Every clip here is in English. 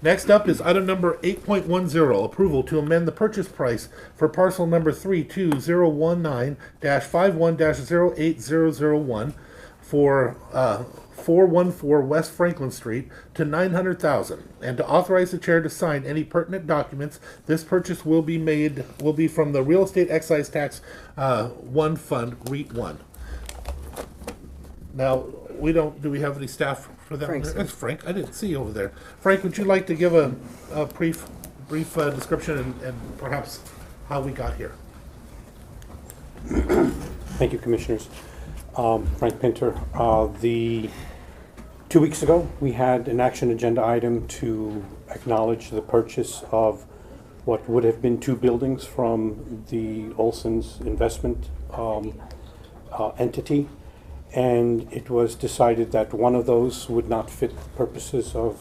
Next up is item number 8.10, approval to amend the purchase price for parcel number 32019-51-08001 for 414 West Franklin Street to $900,000, and to authorize the chair to sign any pertinent documents. This purchase will be from the Real Estate Excise Tax 1 Fund, REIT 1. Now, do we have any staff for that? That's Frank. I didn't see you over there. Frank, would you like to give a brief description and perhaps how we got here? Thank you, Commissioners. Frank Pinter. 2 weeks ago, we had an action agenda item to acknowledge the purchase of what would have been 2 buildings from the Olsen's investment entity. And it was decided that one of those would not fit the purposes of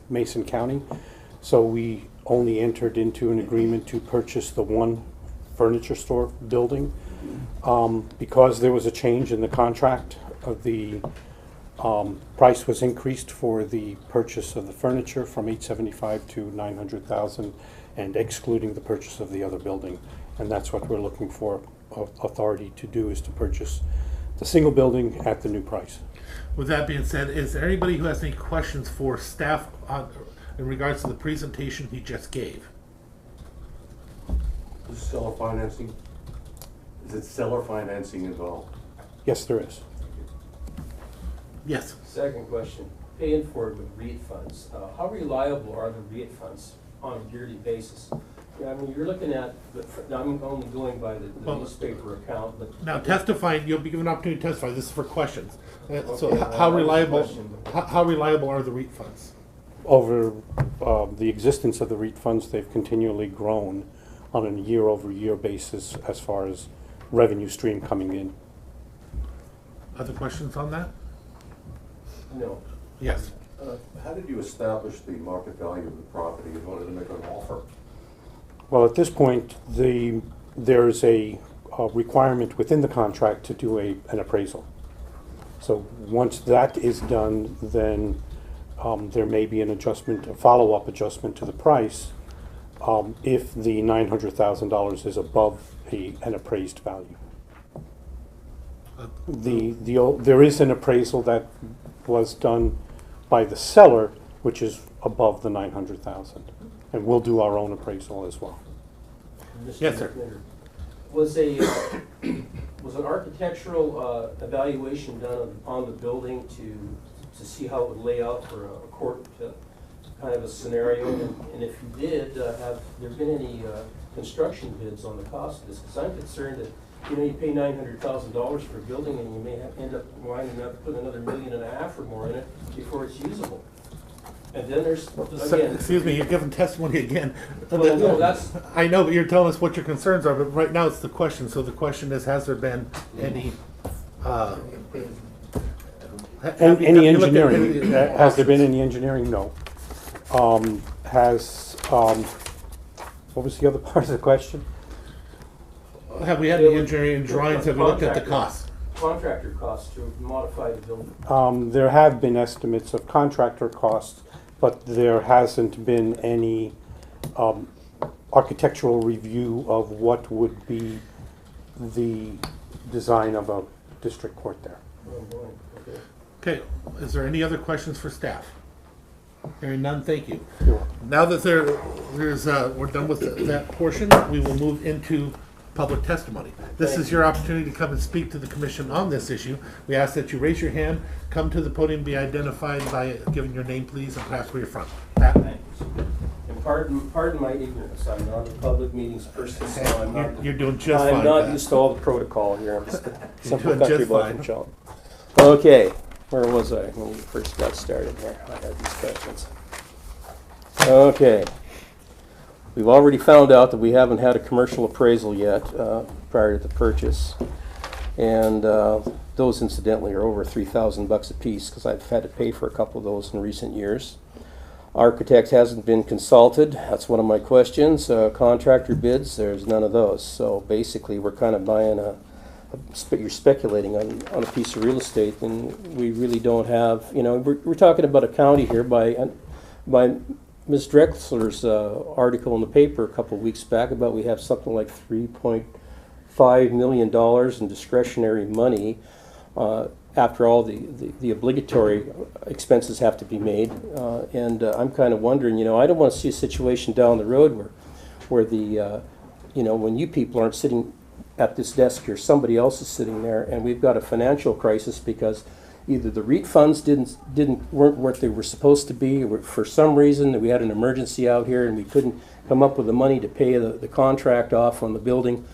Mason County. So we only entered into an agreement to purchase the 1 furniture store building. Because there was a change in the contract, of the price was increased for the purchase of the furniture from $875,000 to $900,000, and excluding the purchase of the other building. And that's what we're looking for authority to do, is to purchase the single building at the new price. With that being said, is there anybody who has any questions for staff in regards to the presentation he just gave? Is seller financing? Is it seller financing involved? Yes, there is. Yes. Second question, paying for the REIT funds. How reliable are the REIT funds on a yearly basis? Yeah, I mean, you're looking at, I'm only going by the newspaper account, but... Now testifying, you'll be given an opportunity to testify. This is for questions. So Okay, how reliable are the REIT funds? Over the existence of the REIT funds, they've continually grown on a year-over-year basis as far as revenue stream coming in. Other questions on that? No. Yes. How did you establish the market value of the property in order to make an offer? Well, at this point, there's a requirement within the contract to do an appraisal. So once that is done, then there may be an adjustment, a follow-up adjustment to the price, if the $900,000 is above an appraised value. There is an appraisal that was done by the seller, which is above the $900,000, and we'll do our own appraisal as well. Yes, sir. Was an architectural evaluation done on the building to see how it would lay out for a court kind of a scenario? And if you did, have there been any construction bids on the cost of this? Because I'm concerned that you pay $900,000 for a building, and you may end up winding up putting another $1.5 million or more in it before it's usable. And then there's again. Excuse me, you're giving testimony again. Well, no, that's. I know, but you're telling us what your concerns are. But right now, it's the question. So the question is: has there been any? Any engineering? Has there been any engineering? No. What was the other part of the question? Have we had any engineering drawings? Have we looked at the costs? Contractor costs to modify the building. There have been estimates of contractor costs, but there hasn't been any architectural review of what would be the design of a district court there. Oh, boy. Okay. Is there any other questions for staff? Hearing none, thank you. You're welcome. Now that we're done with that portion, we will move into public testimony. This is your opportunity to come and speak to the commission on this issue. We ask that you raise your hand, come to the podium, be identified by giving your name, please, and perhaps where you're from. Pat? Thanks. And pardon my ignorance. I'm not a public meetings person, so I'm not. You're doing just fine. I'm not Pat. used to all the protocol here. I'm just a simple doing country just boy fine. from Charlotte. Okay, where was I when we first got started here? I had these questions. Okay. We've already found out that we haven't had a commercial appraisal yet prior to the purchase. And those incidentally are over $3,000 a piece, because I've had to pay for a couple of those in recent years. Architect hasn't been consulted. That's one of my questions. Contractor bids, there's none of those. So basically we're kind of buying you're speculating on a piece of real estate, and we really don't have, we're talking about a county here by by Ms. Drexler's article in the paper a couple of weeks back about we have something like $3.5 million in discretionary money after all the obligatory expenses have to be made. And I'm kind of wondering, you know, I don't want to see a situation down the road where the, you know, when you people aren't sitting at this desk here, somebody else is sitting there, and we've got a financial crisis because either the REIT funds weren't what they were supposed to be, or for some reason we had an emergency out here and we couldn't come up with the money to pay the contract off on the building,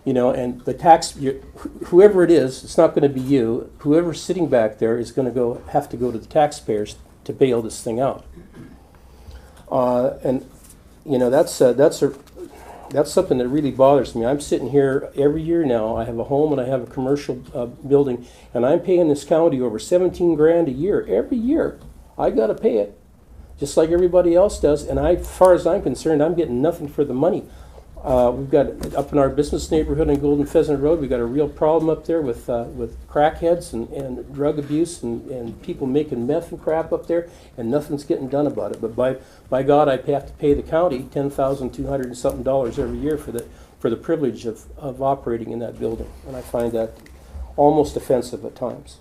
you know, and the whoever it is, it's not going to be you. Whoever's sitting back there is going to have to go to the taxpayers to bail this thing out. And you know, that's something that really bothers me. I'm sitting here every year now. I have a home and I have a commercial building, and I'm paying this county over 17 grand a year. Every year, I got to pay it, just like everybody else does. And as far as I'm concerned, I'm getting nothing for the money. We've got up in our business neighborhood on Golden Pheasant Road, we've got a real problem up there with crackheads and drug abuse and people making meth and crap up there, and nothing's getting done about it. But by God, I have to pay the county $10,200 and something every year for the privilege of operating in that building, and I find that almost offensive at times.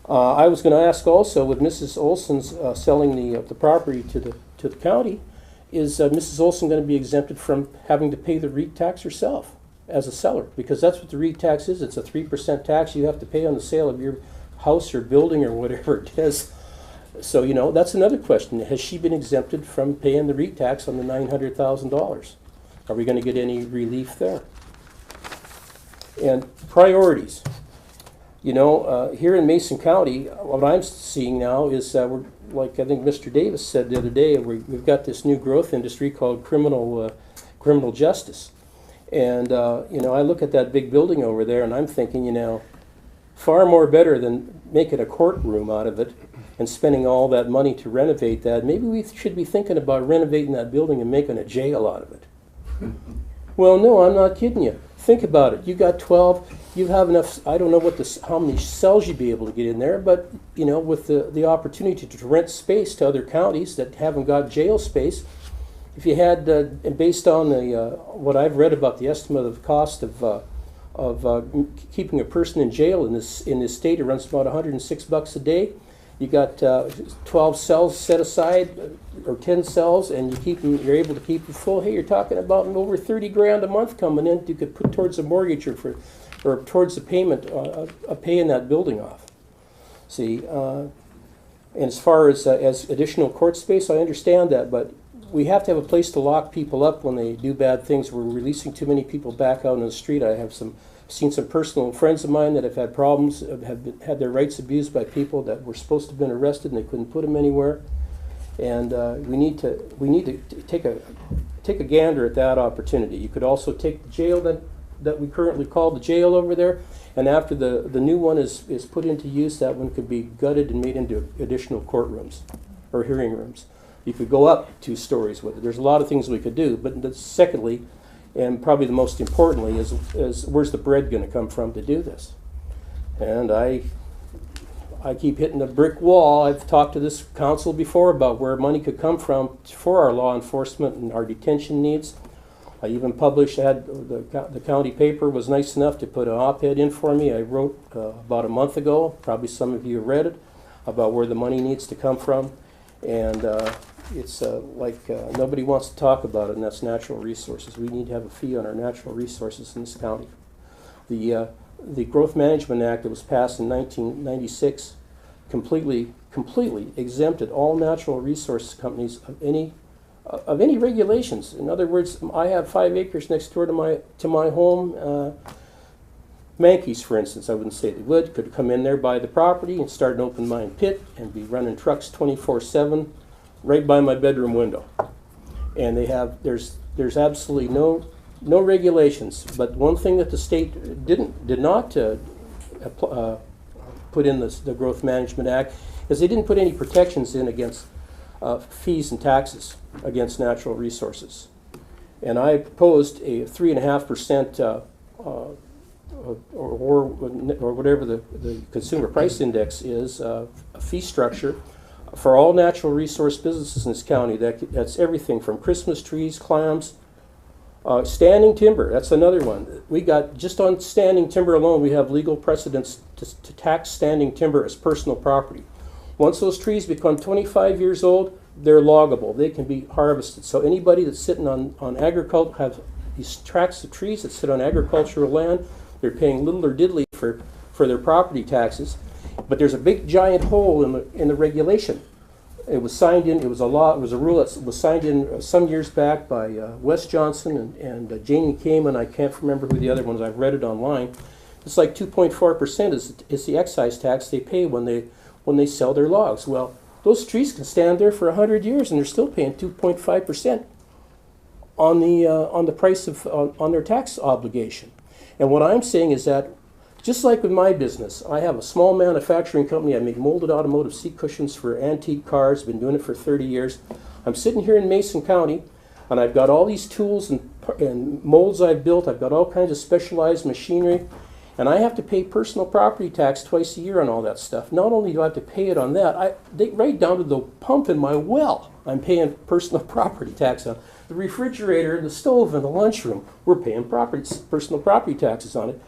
I was going to ask also, with Mrs. Olson's selling the property to the county, is Mrs. Olsen going to be exempted from having to pay the REIT tax herself as a seller? Because that's what the REIT tax is. It's a 3% tax you have to pay on the sale of your house or building or whatever it is. So, you know, that's another question. Has she been exempted from paying the REIT tax on the $900,000? Are we going to get any relief there? And priorities. You know, here in Mason County, what I'm seeing now is we're, like I think Mr. Davis said the other day, we've got this new growth industry called criminal justice. And, you know, I look at that big building over there and I'm thinking, you know, far more better than making a courtroom out of it and spending all that money to renovate that. Maybe we should be thinking about renovating that building and making a jail out of it. Well, no, I'm not kidding you. Think about it. You got 12. You have enough. I don't know how many cells you'd be able to get in there, but you know, with the opportunity to rent space to other counties that haven't got jail space, if you had, based on what I've read about the estimate of the cost of keeping a person in jail in this state, it runs about $106 a day. You got 12 cells set aside, or 10 cells, and you're able to keep them full. Hey, you're talking about over 30 grand a month coming in. You could put towards a mortgage or towards the payment of paying that building off. See, and as far as additional court space, I understand that, but we have to have a place to lock people up when they do bad things. We're releasing too many people back out on the street. I have seen some personal friends of mine that have had problems, have had their rights abused by people that were supposed to have been arrested and they couldn't put them anywhere. And we need to take a gander at that opportunity. You could also take the jail that we currently call the jail over there, and after the new one is put into use, that one could be gutted and made into additional courtrooms or hearing rooms. You could go up 2 stories with it. There's a lot of things we could do, but secondly, and probably the most importantly, is where's the bread going to come from to do this? And I keep hitting the brick wall. I've talked to this council before about where money could come from for our law enforcement and our detention needs. I even published, the county paper was nice enough to put an op-ed in for me. I wrote about a month ago, probably some of you have read it, about where the money needs to come from. And it's nobody wants to talk about it, and that's natural resources. We need to have a fee on our natural resources in this county. The Growth Management Act that was passed in 1996 completely exempted all natural resource companies of any regulations. In other words, I have 5 acres next door to my home. Mankeys, for instance, I wouldn't say they would, could come in there, buy the property, and start an open mine pit and be running trucks 24/7 right by my bedroom window. And there's absolutely no regulations. But one thing that the state did not put in the Growth Management Act is they didn't put any protections in against fees and taxes against natural resources. And I proposed a 3.5% or whatever the consumer price index is, a fee structure for all natural resource businesses in this county. That's everything from Christmas trees, clams, standing timber. That's another one. We got, just on standing timber alone, we have legal precedents to tax standing timber as personal property. Once those trees become 25 years old, they're loggable. They can be harvested. So anybody that's sitting on agriculture, have these tracts of trees that sit on agricultural land, they're paying little or diddly for their property taxes. But there's a big giant hole in the regulation. It was signed in, it was a law, it was a rule that was signed in some years back by Wes Johnson and Janie Kamen. I can't remember who the other ones, I've read it online. It's like 2.4% is the excise tax they pay when they sell their logs. Well, those trees can stand there for 100 years and they're still paying 2.5% on the price of on their tax obligation. And what I'm saying is that, just like with my business, I have a small manufacturing company. I make molded automotive seat cushions for antique cars. Been doing it for 30 years. I'm sitting here in Mason County, and I've got all these tools and molds I've built. I've got all kinds of specialized machinery, and I have to pay personal property tax twice a year on all that stuff. Not only do I have to pay it on that, right down to the pump in my well, I'm paying personal property tax on. The refrigerator, the stove, and the lunchroom, we're paying personal property taxes on it.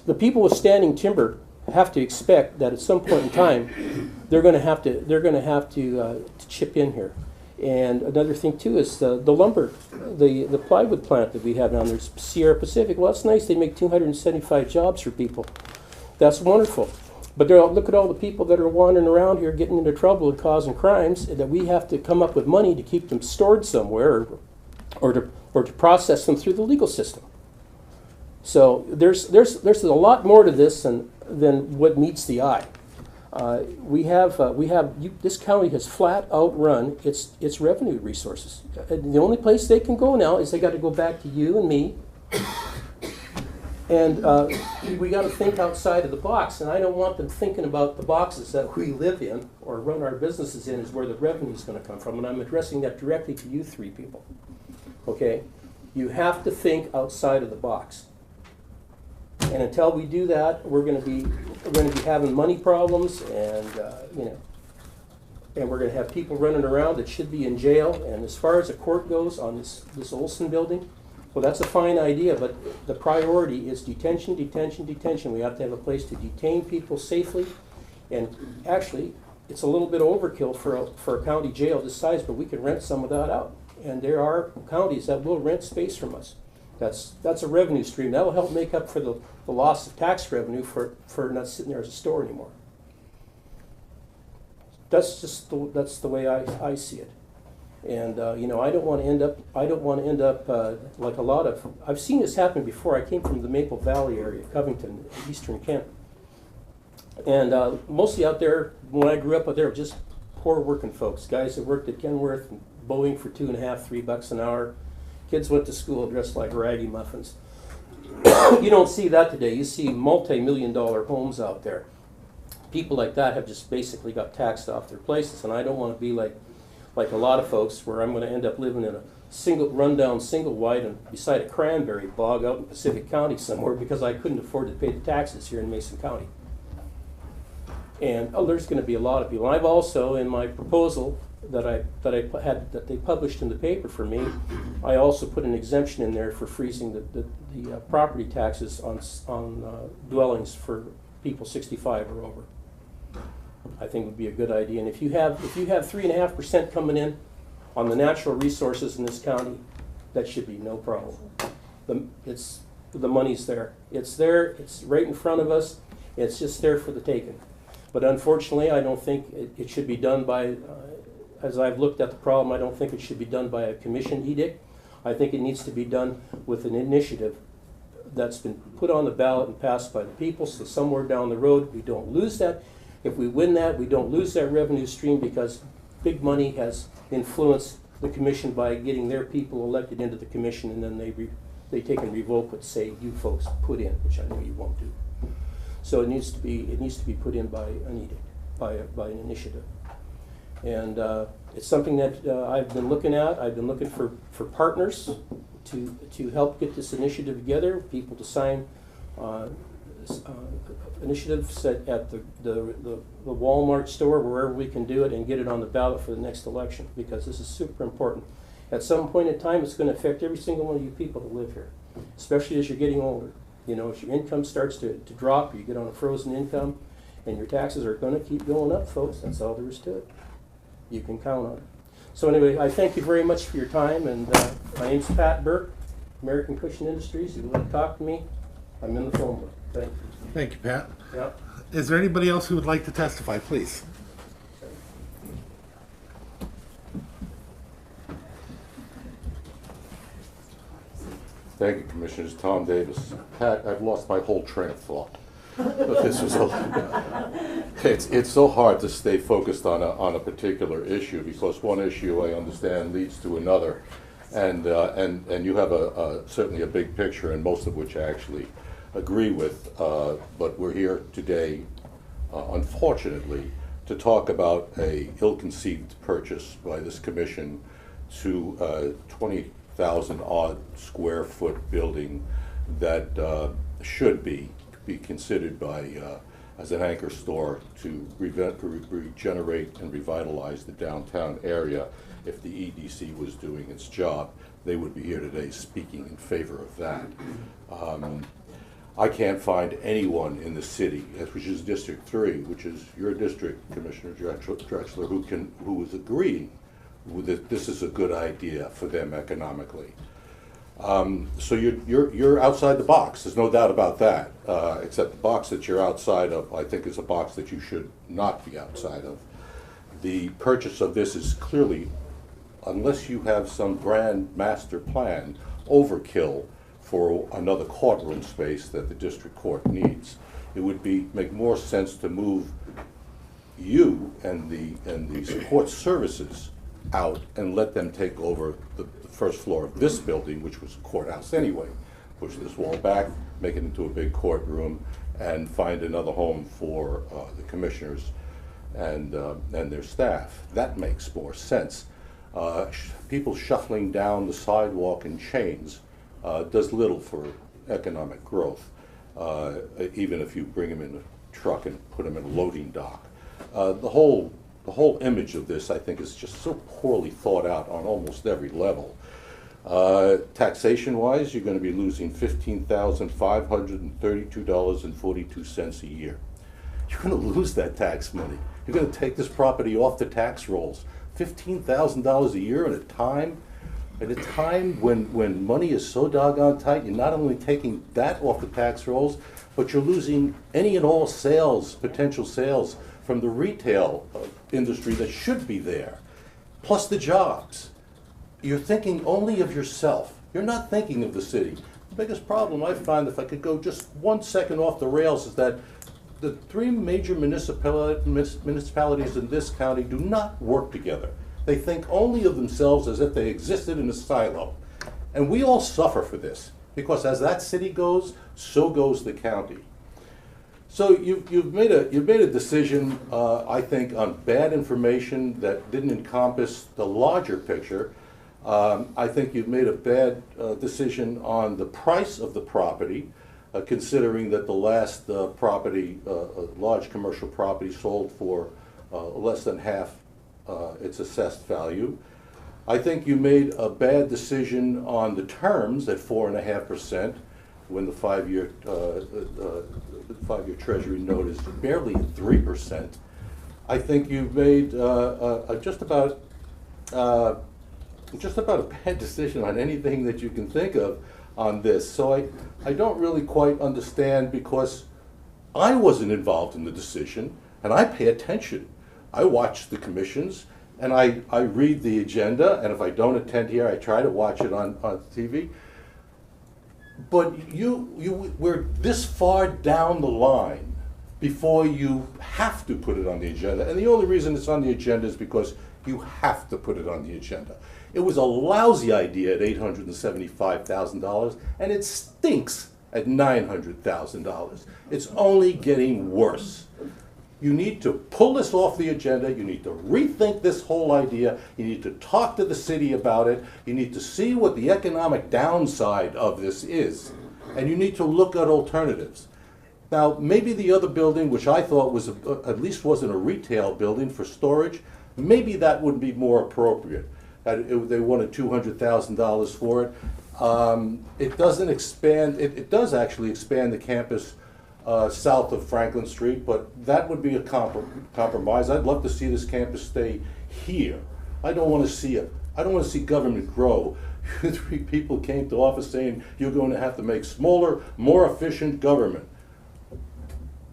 The people with standing timber have to expect that at some point in time they're going to have to chip in here. And another thing too is the lumber, the plywood plant that we have down there, Sierra Pacific. Well, that's nice. They make 275 jobs for people. That's wonderful. But look at all the people that are wandering around here getting into trouble and causing crimes, that we have to come up with money to keep them stored somewhere, or to process them through the legal system. So there's a lot more to this than what meets the eye. This county has flat out run its revenue resources. The only place they can go now is they got to go back to you and me, and we got to think outside of the box. And I don't want them thinking about the boxes that we live in or run our businesses in is where the revenue is going to come from. And I'm addressing that directly to you three people. Okay, you have to think outside of the box. And until we do that, we're going to be having money problems, and and we're going to have people running around that should be in jail. And as far as the court goes on this Olsen building, well, that's a fine idea, but the priority is detention, detention, detention. We have to have a place to detain people safely. And actually, it's a little bit overkill for a county jail this size, but we can rent some of that out. And there are counties that will rent space from us. That's a revenue stream. That'll help make up for the loss of tax revenue for not sitting there as a store anymore. That's the way I see it. And I don't want to end up like a lot of. I've seen this happen before. I came from the Maple Valley area, Covington, eastern Kent, and mostly out there. When I grew up out there, just poor working folks, guys that worked at Kenworth and Boeing for $2.50, $3 an hour. Kids went to school dressed like raggy muffins. You don't see that today. You see multi-million-dollar homes out there. People like that have just basically got taxed off their places, and I don't want to be like a lot of folks where I'm going to end up living in a rundown single wide and beside a cranberry bog out in Pacific County somewhere because I couldn't afford to pay the taxes here in Mason County. And there's going to be a lot of people. And I've also, in my proposal that they published in the paper for me, I also put an exemption in there for freezing the property taxes on dwellings for people 65 or over. I think would be a good idea. And if you have 3.5% coming in on the natural resources in this county, that should be no problem. The money's there. It's there. It's right in front of us. It's just there for the taking. But unfortunately, I don't think it should be done by. As I've looked at the problem, I don't think it should be done by a commission edict. I think it needs to be done with an initiative that's been put on the ballot and passed by the people, so somewhere down the road we don't lose that. If we win that, we don't lose that revenue stream because big money has influenced the commission by getting their people elected into the commission, and then they take and revoke what, say, you folks put in, which I know you won't do. So it needs to be put in by an edict, by an initiative. And it's something that I've been looking at. I've been looking for partners to help get this initiative together, people to sign initiatives at the Walmart store, wherever we can do it, and get it on the ballot for the next election, because this is super important. At some point in time, it's going to affect every single one of you people that live here, especially as you're getting older. You know, as your income starts to drop, you get on a frozen income, and your taxes are going to keep going up, folks. That's all there is to it. You can count on it. So anyway, I thank you very much for your time, and my name's Pat Burke, American Cushion Industries. If you want to talk to me, I'm in the phone book. Thank you. Thank you, Pat. Yep. Is there anybody else who would like to testify, please? Thank you, Commissioners. Tom Davis. Pat, I've lost my whole train of thought. But this was it's so hard to stay focused on a particular issue, because one issue, I understand, leads to another, and you have certainly a big picture, and most of which I actually agree with. But we're here today, unfortunately, to talk about a ill-conceived purchase by this commission to 20,000 odd square foot building that should be considered as an anchor store to regenerate and revitalize the downtown area. If the EDC was doing its job, they would be here today speaking in favor of that. I can't find anyone in the city, which is District 3, which is your district, Commissioner Drexler, who is agreeing with that this is a good idea for them economically. So you're outside the box. There's no doubt about that. Except the box that you're outside of, I think, is a box that you should not be outside of. The purchase of this is clearly, unless you have some grand master plan, overkill for another courtroom space that the district court needs. It would make more sense to move you and the support services out and let them take over the first floor of this building, which was a courthouse anyway. Push this wall back, make it into a big courtroom, and find another home for the commissioners and their staff. That makes more sense. People shuffling down the sidewalk in chains does little for economic growth, even if you bring them in a truck and put them in a loading dock. The whole image of this, I think, is just so poorly thought out on almost every level. Taxation-wise, you're going to be losing $15,532.42 a year. You're going to lose that tax money. You're going to take this property off the tax rolls. $15,000 a year at a time when money is so doggone tight. You're not only taking that off the tax rolls, but you're losing any and all sales, potential sales, from the retail industry that should be there, plus the jobs. You're thinking only of yourself. You're not thinking of the city. The biggest problem I find, if I could go just 1 second off the rails, is that the 3 major municipalities in this county do not work together. They think only of themselves as if they existed in a silo. And we all suffer for this, because as that city goes, so goes the county. So you've made a decision, I think, on bad information that didn't encompass the larger picture. I think you've made a bad decision on the price of the property, considering that the last property, large commercial property, sold for less than half its assessed value. I think you made a bad decision on the terms at 4.5%, when the 5-year Treasury note is barely at 3%. I think you've made just about a bad decision on anything that you can think of on this. So I don't really quite understand, because I wasn't involved in the decision, and I pay attention. I watch the commissions, and I read the agenda, and if I don't attend here, I try to watch it on TV. But we're this far down the line before you have to put it on the agenda. And the only reason it's on the agenda is because you have to put it on the agenda. It was a lousy idea at $875,000, and it stinks at $900,000. It's only getting worse. You need to pull this off the agenda. You need to rethink this whole idea. You need to talk to the city about it. You need to see what the economic downside of this is. And you need to look at alternatives. Now, maybe the other building, which I thought was, at least wasn't a retail building for storage, maybe that would be more appropriate. They wanted $200,000 for it. It doesn't expand, it does actually expand the campus south of Franklin Street, but that would be a compromise. I'd love to see this campus stay here. I don't want to see government grow. 3 people came to office saying you're going to have to make smaller, more efficient government.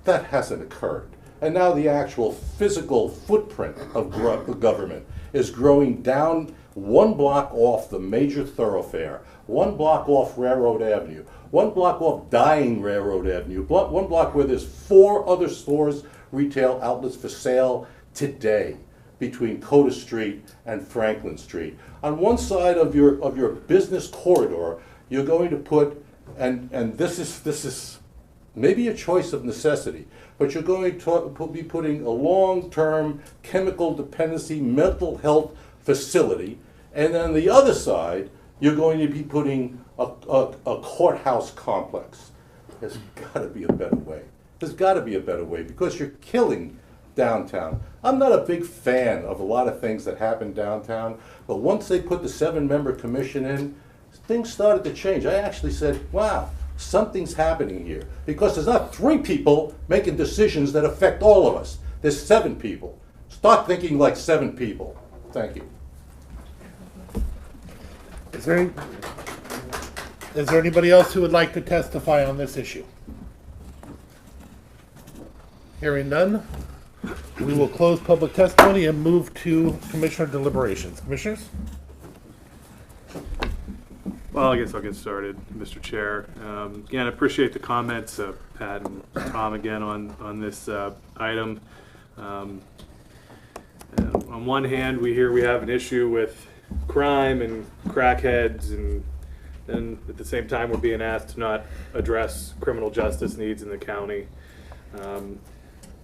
That hasn't occurred. And now the actual physical footprint of government is growing down 1 block off the major thoroughfare, 1 block off Railroad Avenue, 1 block off dying Railroad Avenue, 1 block where there's 4 other stores, retail outlets for sale today between Coda Street and Franklin Street. On one side of your business corridor, you're going to put, and this is maybe a choice of necessity, but you're going to be putting a long-term chemical dependency mental health facility, and on the other side, you're going to be putting a courthouse complex. There's got to be a better way. There's got to be a better way, because you're killing downtown. I'm not a big fan of a lot of things that happen downtown, but once they put the 7-member commission in, things started to change. I actually said, wow, something's happening here, because there's not 3 people making decisions that affect all of us. There's 7 people. Start thinking like 7 people. Thank you. Is there anybody else who would like to testify on this issue? Hearing none, we will close public testimony and move to commissioner deliberations. Commissioners? Well, I guess I'll get started, Mr. Chair. Again, I appreciate the comments, Pat and Tom, again on this item. On one hand, we hear we have an issue with crime and crackheads, and then at the same time we're being asked to not address criminal justice needs in the county.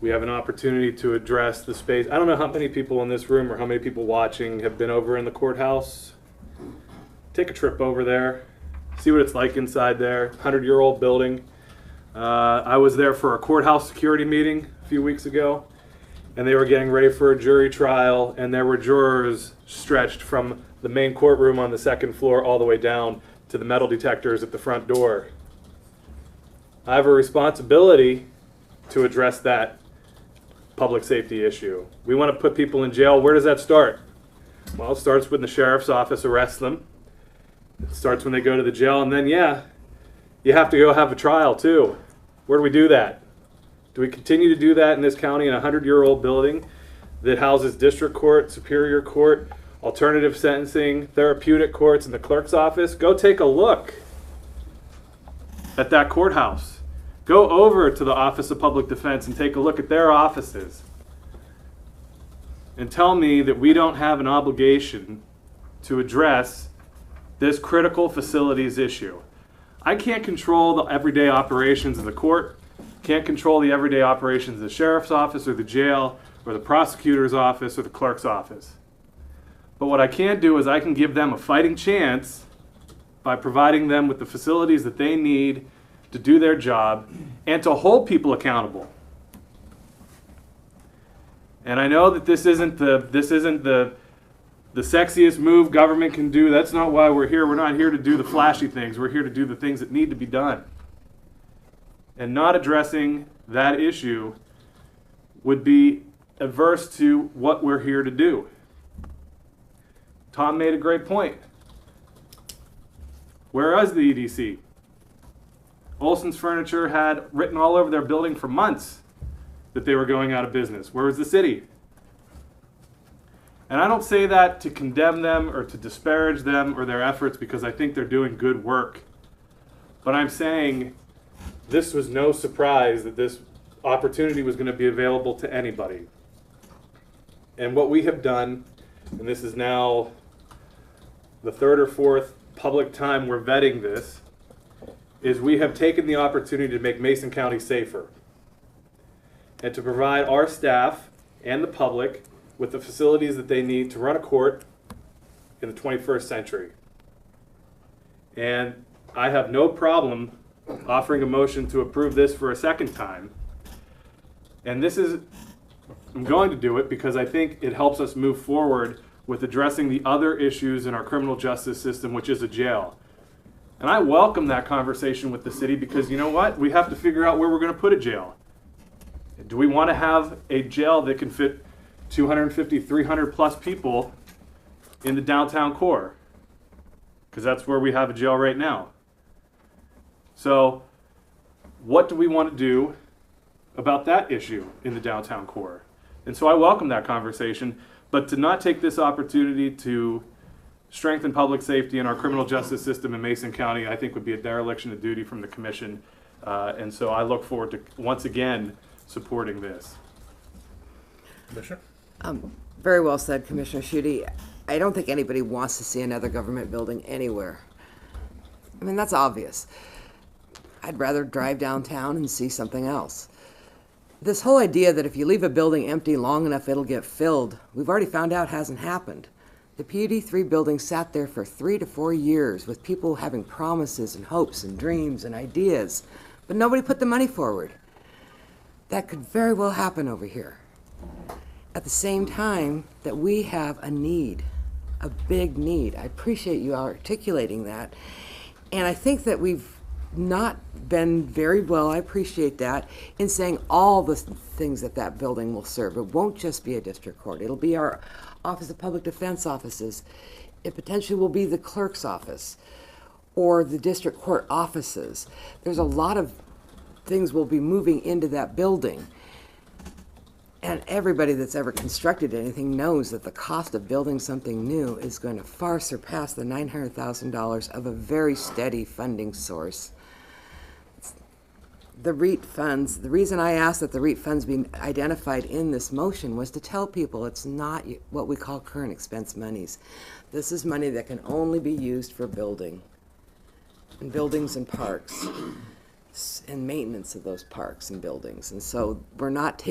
We have an opportunity to address the space. I don't know how many people in this room or how many people watching have been over in the courthouse. Take a trip over there, see what it's like inside there. 100-year-old building. I was there for a courthouse security meeting a few weeks ago, and they were getting ready for a jury trial, and there were jurors stretched from the main courtroom on the 2nd floor all the way down to the metal detectors at the front door. I have a responsibility to address that public safety issue. We want to put people in jail. Where does that start? Well, it starts when the sheriff's office arrests them. It starts when they go to the jail, and then, yeah, you have to go have a trial too. Where do we do that? Do we continue to do that in this county in a 100-year-old building that houses district court, superior court, alternative sentencing, therapeutic courts, and the clerk's office? Go take a look at that courthouse. Go over to the Office of Public Defense and take a look at their offices. And tell me that we don't have an obligation to address this critical facilities issue. I can't control the everyday operations of the court, can't control the everyday operations of the sheriff's office or the jail or the prosecutor's office or the clerk's office. But what I can do is I can give them a fighting chance by providing them with the facilities that they need to do their job and to hold people accountable. And I know that this isn't the sexiest move government can do. That's not why we're here. We're not here to do the flashy things. We're here to do the things that need to be done. And not addressing that issue would be adverse to what we're here to do. Tom made a great point. Where is the EDC? Olsen's Furniture had written all over their building for months that they were going out of business. Where was the city? And I don't say that to condemn them or to disparage them or their efforts, because I think they're doing good work. But I'm saying this was no surprise that this opportunity was going to be available to anybody. And what we have done, and this is now the 3rd or 4th public time we're vetting this, is we have taken the opportunity to make Mason County safer and to provide our staff and the public with the facilities that they need to run a court in the 21st century. And I have no problem offering a motion to approve this for a second time. And I'm going to do it because I think it helps us move forward with addressing the other issues in our criminal justice system, which is a jail. And I welcome that conversation with the city because you know what? We have to figure out where we're going to put a jail. Do we want to have a jail that can fit 250, 300 plus people in the downtown core? Because that's where we have a jail right now. So what do we want to do about that issue in the downtown core? And so I welcome that conversation, but to not take this opportunity to strengthen public safety in our criminal justice system in Mason County, I think would be a dereliction of duty from the commission. And so I look forward to, once again, supporting this. Commissioner? Very well said, Commissioner Schutte. I don't think anybody wants to see another government building anywhere. I mean, that's obvious. I'd rather drive downtown and see something else. This whole idea that if you leave a building empty long enough, it'll get filled, we've already found out hasn't happened. The PUD3 building sat there for 3 to 4 years with people having promises and hopes and dreams and ideas, but nobody put the money forward. That could very well happen over here. At the same time that we have a need, a big need. I appreciate you articulating that. And I think that we've not been very well, I appreciate that, in saying all the things that that building will serve. It won't just be a district court. It'll be our Office of Public Defense offices. It potentially will be the clerk's office or the district court offices. There's a lot of things will be moving into that building. And everybody that's ever constructed anything knows that the cost of building something new is going to far surpass the $900,000 of a very steady funding source. The REIT funds, the reason I asked that the REIT funds be identified in this motion was to tell people it's not what we call current expense monies. This is money that can only be used for buildings and parks and maintenance of those parks and buildings. And so we're not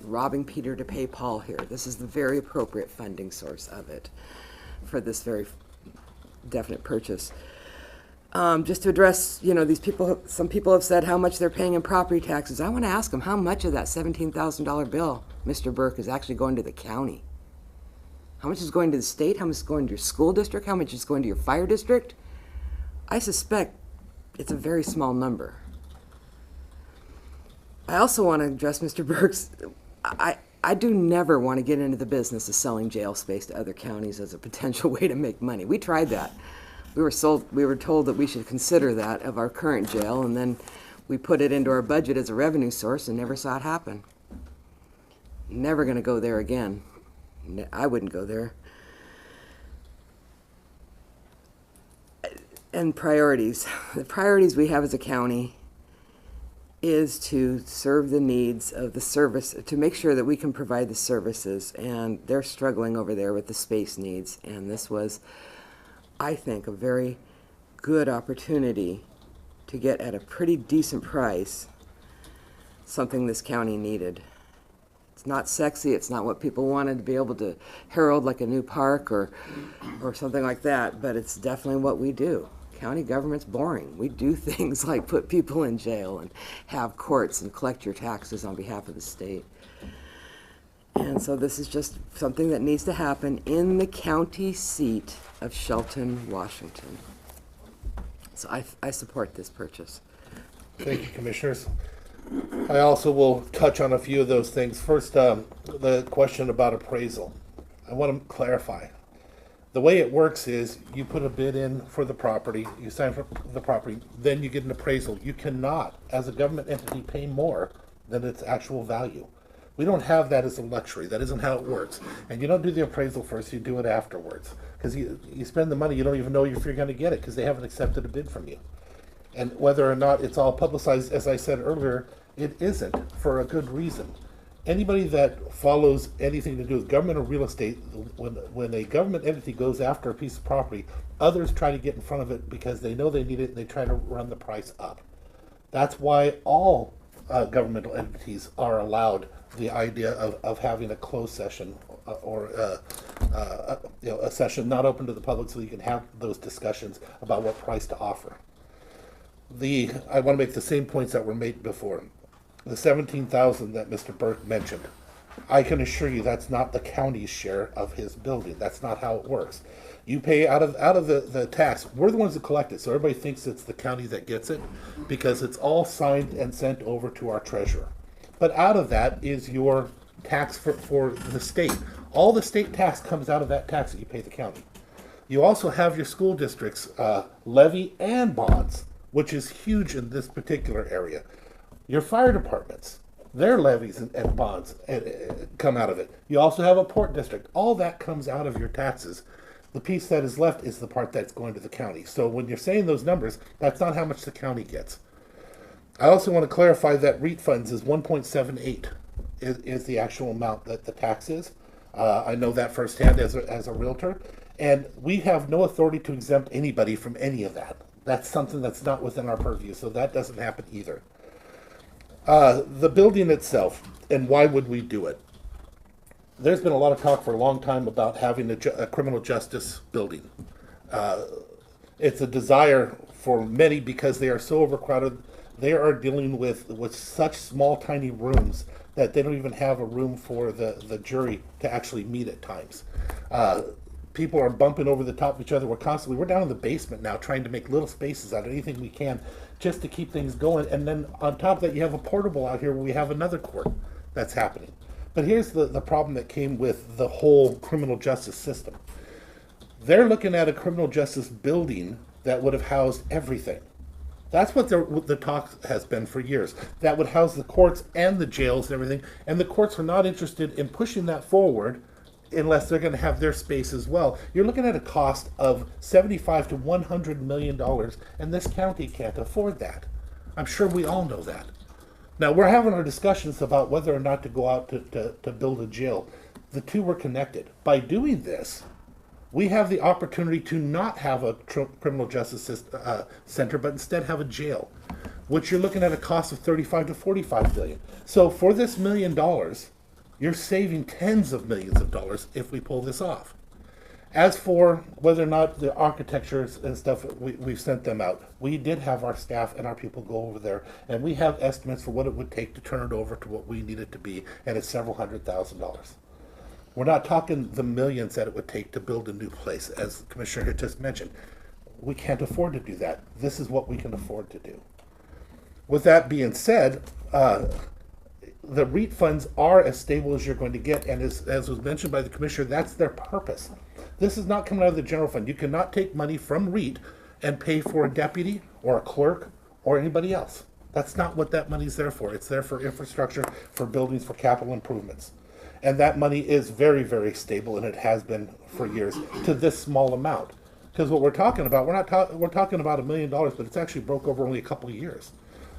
robbing Peter to pay Paul here. This is the very appropriate funding source of it for this very definite purchase. Just to address, these people, some people have said how much they're paying in property taxes. I want to ask them how much of that $17,000 bill, Mr. Burke, is actually going to the county? How much is going to the state? How much is going to your school district? How much is going to your fire district? I suspect it's a very small number. I also want to address Mr. Burke's, I do never want to get into the business of selling jail space to other counties as a potential way to make money. We tried that. We were told that we should consider that of our current jail, and then we put it into our budget as a revenue source and never saw it happen. Never going to go there again. I wouldn't go there. And priorities. The priorities we have as a county is to serve the needs of the service, to make sure that we can provide the services, and they're struggling over there with the space needs, and this was, I think, a very good opportunity to get at a pretty decent price something this county needed. It's not sexy, it's not what people wanted to be able to herald like a new park or something like that, but it's definitely what we do. County government's boring. We do things like put people in jail and have courts and collect your taxes on behalf of the state. And so this is just something that needs to happen in the county seat of Shelton, Washington. So I support this purchase. Thank you, Commissioners. I also will touch on a few of those things. First, the question about appraisal. I want to clarify. The way it works is you put a bid in for the property, you sign for the property, then you get an appraisal. You cannot, as a government entity, pay more than its actual value. We don't have that as a luxury. That isn't how it works. And you don't do the appraisal first, you do it afterwards. Because you spend the money, you don't even know if you're going to get it because they haven't accepted a bid from you. And whether or not it's all publicized, as I said earlier, it isn't for a good reason. Anybody that follows anything to do with government or real estate, when a government entity goes after a piece of property, others try to get in front of it because they know they need it and they try to run the price up. That's why all governmental entities are allowed the idea of having a closed session or a session not open to the public so you can have those discussions about what price to offer. I want to make the same points that were made before. The 17,000 that Mr. Burke mentioned, I can assure you that's not the county's share of his building. That's not how it works. You pay out of the tax. We're the ones that collect it, so everybody thinks it's the county that gets it because it's all signed and sent over to our treasurer. But out of that is your tax for the state. All the state tax comes out of that tax that you pay the county. You also have your school districts levy and bonds, which is huge in this particular area. Your fire departments, their levies and bonds come out of it. You also have a port district. All that comes out of your taxes. The piece that is left is the part that's going to the county. So when you're saying those numbers, that's not how much the county gets. I also want to clarify that REIT funds is 1.78 is the actual amount that the tax is. I know that firsthand as a realtor. And we have no authority to exempt anybody from any of that. That's something that's not within our purview, so that doesn't happen either. The building itself, and why would we do it? There's been a lot of talk for a long time about having a criminal justice building. It's a desire for many because they are so overcrowded. They are dealing with such small, tiny rooms that they don't even have a room for the jury to actually meet at times. People are bumping over the top of each other. We're down in the basement now trying to make little spaces out of anything we can just to keep things going. And then on top of that, you have a portable out here where we have another court that's happening. But here's the problem that came with the whole criminal justice system. They're looking at a criminal justice building that would have housed everything. That's what the talk has been for years. That would house the courts and the jails and everything. And the courts are not interested in pushing that forward unless they're going to have their space as well. You're looking at a cost of $75 to $100 million, and this county can't afford that. I'm sure we all know that. Now, we're having our discussions about whether or not to go out to build a jail. The two were connected. By doing this, we have the opportunity to not have a criminal justice center, but instead have a jail, which you're looking at a cost of $35 to $45 billion. So for this $1 million, you're saving tens of millions of dollars if we pull this off. As for whether or not the architecture and stuff, we've sent them out. We did have our staff and our people go over there, and we have estimates for what it would take to turn it over to what we need it to be, and it's several $100,000. We're not talking the millions that it would take to build a new place, as the Commissioner had just mentioned. We can't afford to do that. This is what we can afford to do. With that being said, the REIT funds are as stable as you're going to get, and as was mentioned by the Commissioner, that's their purpose. This is not coming out of the general fund. You cannot take money from REIT and pay for a deputy or a clerk or anybody else. That's not what that money's there for. It's there for infrastructure, for buildings, for capital improvements. And that money is very, very stable, and it has been for years to this small amount. Because what we're talking about, we're talking about $1 million, but it's actually broke over only a couple of years.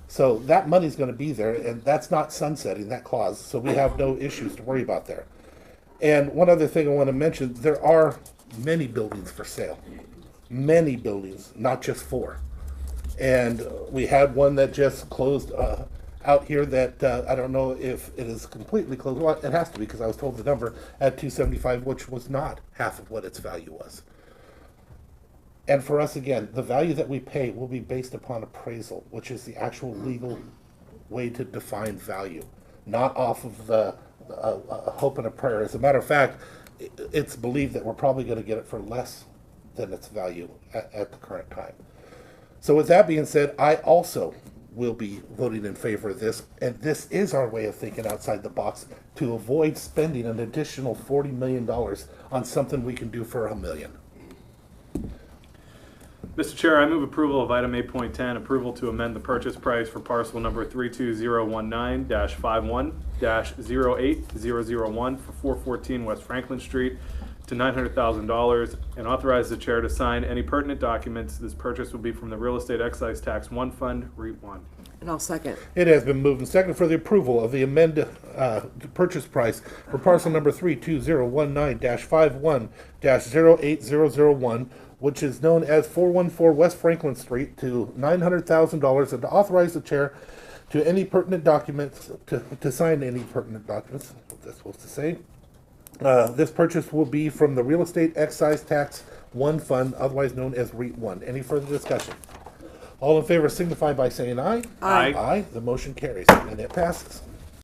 So that money's going to be there, and that's not sunsetting, that clause. So we have no issues to worry about there. And one other thing I want to mention, there are many buildings for sale. Many buildings, not just 4. And we had one that just closed out here that I don't know if it is completely closed. Well, it has to be because I was told the number at $275, which was not half of what its value was. And for us, again, the value that we pay will be based upon appraisal, which is the actual legal way to define value, not off of the hope and a prayer. As a matter of fact, it's believed that we're probably going to get it for less than its value at the current time. So with that being said, I also will be voting in favor of this, and this is our way of thinking outside the box to avoid spending an additional $40 million on something we can do for $1 million. Mr. Chair, I move approval of item 8.10, approval to amend the purchase price for parcel number 32019-51-08001 for 414 West Franklin Street to $900,000 and authorize the chair to sign any pertinent documents. This purchase will be from the Real Estate Excise Tax 1 Fund, REIT 1. And I'll second. It has been moved and seconded for the approval of the amended purchase price for parcel number 32019-51-08001, which is known as 414 West Franklin Street, to $900,000, and to authorize the chair to any pertinent documents, to sign any pertinent documents, what that's supposed to say. This purchase will be from the Real Estate Excise Tax 1 Fund, otherwise known as REIT 1. Any further discussion? All in favor signify by saying aye. Aye. Aye, the motion carries, and it passes.